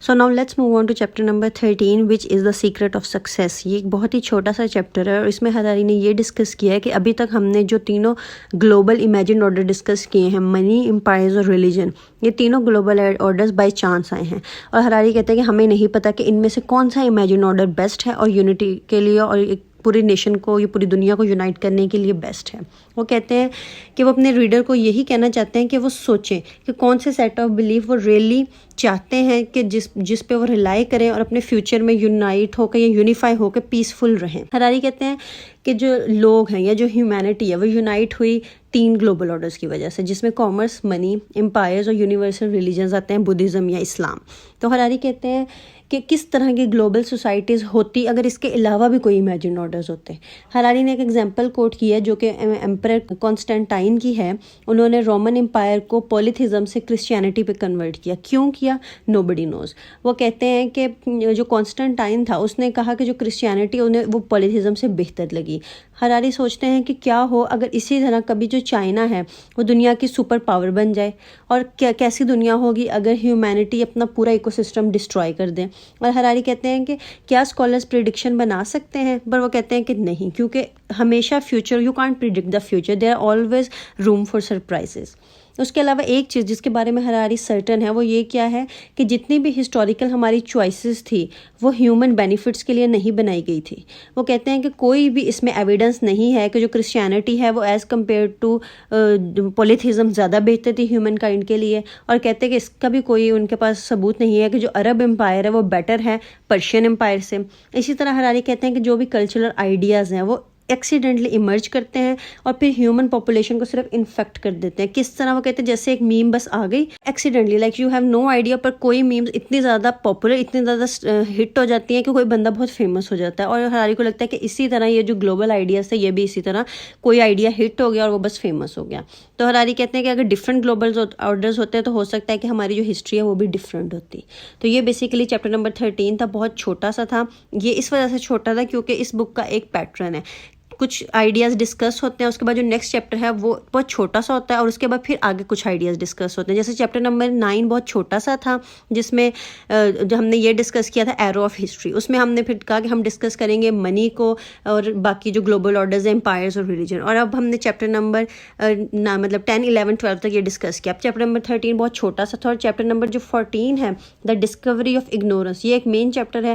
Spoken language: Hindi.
So now let's move on to chapter number 13 which is the secret of success. ये एक बहुत ही छोटा सा चैप्टर है और इसमें हरारी ने ये डिस्कस किया है कि अभी तक हमने जो तीनों ग्लोबल इमेजिन ऑर्डर डिस्कस किए हैं, मनी, एम्पायर्स और रिलीजन, ये तीनों ग्लोबल ऑर्डर्स बाय चांस आए हैं। और हरारी कहते हैं कि हमें नहीं पता कि इनमें से कौन सा इमेजिन ऑर्डर बेस्ट है और यूनिटी के लिए और एक पूरी नेशन को, ये पूरी दुनिया को यूनाइट करने के लिए बेस्ट है। वो कहते हैं कि वो अपने रीडर को यही कहना चाहते हैं कि वो सोचें कि कौन से सेट ऑफ बिलीफ वो रियली चाहते हैं कि जिस पे वो रिलाई करें और अपने फ्यूचर में यूनाइट होकर या यूनिफाई होकर पीसफुल रहें। हरारी कहते हैं कि जो लोग हैं या जो ह्यूमैनिटी है वो यूनाइट हुई 3 ग्लोबल ऑर्डर्स की वजह से, जिसमें कॉमर्स, मनी, एम्पायर्स और यूनिवर्सल रिलीजन्स आते हैं, बुद्धिज़्म या इस्लाम। तो हरारी कहते हैं कि किस तरह की ग्लोबल सोसाइटीज़ होती अगर इसके अलावा भी कोई इमेजिन ऑर्डर्स होते। हरारी ने एक एग्जांपल कोट किया है जो कि एम्परर कॉन्स्टेंटाइन की है। उन्होंने रोमन एम्पायर को पॉलीथिज्म से क्रिश्चियनिटी पे कन्वर्ट किया। क्यों किया? Nobody knows. वो कहते हैं कि जो कॉन्स्टेंटाइन था उसने कहा कि जो क्रिश्चियनिटी उन्हें वो पॉलीथिज्म से बेहतर लगी। हरारी सोचते हैं कि क्या हो अगर इसी तरह कभी जो चाइना है वो दुनिया की सुपर पावर बन जाए, और कैसी दुनिया होगी अगर ह्यूमैनिटी अपना पूरा इकोसिस्टम डिस्ट्रॉय कर दे। और हरारी कहते हैं कि क्या स्कॉलर्स प्रिडिक्शन बना सकते हैं, पर वो कहते हैं कि नहीं, क्योंकि हमेशा future, you can't predict the future, there are always room for surprises. उसके अलावा एक चीज़ जिसके बारे में हरारी सर्टन है वो ये क्या है कि जितनी भी हिस्टोरिकल हमारी चॉइसेस थी वो ह्यूमन बेनिफिट्स के लिए नहीं बनाई गई थी। वो कहते हैं कि कोई भी इसमें एविडेंस नहीं है कि जो क्रिश्चियनिटी है वो एज़ कम्पेयर टू पॉलीथिज्म ज़्यादा बेहतर थी ह्यूमन काइंड के लिए। और कहते हैं कि इसका भी कोई उनके पास सबूत नहीं है कि जो अरब एम्पायर है वो बेटर है पर्शियन एम्पायर से। इसी तरह हरारी कहते हैं कि जो भी कल्चरल आइडियाज़ हैं वो एक्सीडेंटली इमर्ज करते हैं और फिर ह्यूमन पॉपुलेशन को सिर्फ इन्फेक्ट कर देते हैं। किस तरह? वो कहते हैं जैसे एक मीम बस आ गई accidentally, like you have no idea, पर कोई मीम्स इतनी ज़्यादा पॉपुलर, इतनी ज़्यादा हिट हो जाती हैं कि कोई बंदा बहुत फेमस हो जाता है। और हरारी को लगता है कि इसी तरह ये जो ग्लोबल आइडियाज़ थे ये भी इसी तरह कोई आइडिया हिट हो गया और वो बस फेमस हो गया। तो हरारी कहते हैं कि अगर डिफरेंट ग्लोबल ऑर्डर्स होते हैं तो हो सकता है कि हमारी जो हिस्ट्री है वो भी डिफरेंट होती। तो ये बेसिकली चैप्टर नंबर 13 था, बहुत छोटा सा था। ये इस वजह से छोटा था क्योंकि इस बुक का एक पैटर्न है, कुछ आइडियाज़ डिस्कस होते हैं, उसके बाद जो नेक्स्ट चैप्टर है वो बहुत छोटा सा होता है और उसके बाद फिर आगे कुछ आइडियाज़ डिस्कस होते हैं। जैसे चैप्टर नंबर 9 बहुत छोटा सा था जिसमें जो हमने ये डिस्कस किया था एरो ऑफ हिस्ट्री, उसमें हमने फिर कहा कि हम डिस्कस करेंगे मनी को और बाकी जो ग्लोबल ऑर्डर्स हैं, एम्पायर्स और रिलीजन। और अब हमने चैप्टर नंबर मतलब 10, 11, 12 तक ये डिस्कस किया। अब चैप्टर नंबर 13 बहुत छोटा सा था और चैप्टर नंबर जो 14 है द डिस्कवरी ऑफ इग्नोरेंस, ये एक मेन चैप्टर है।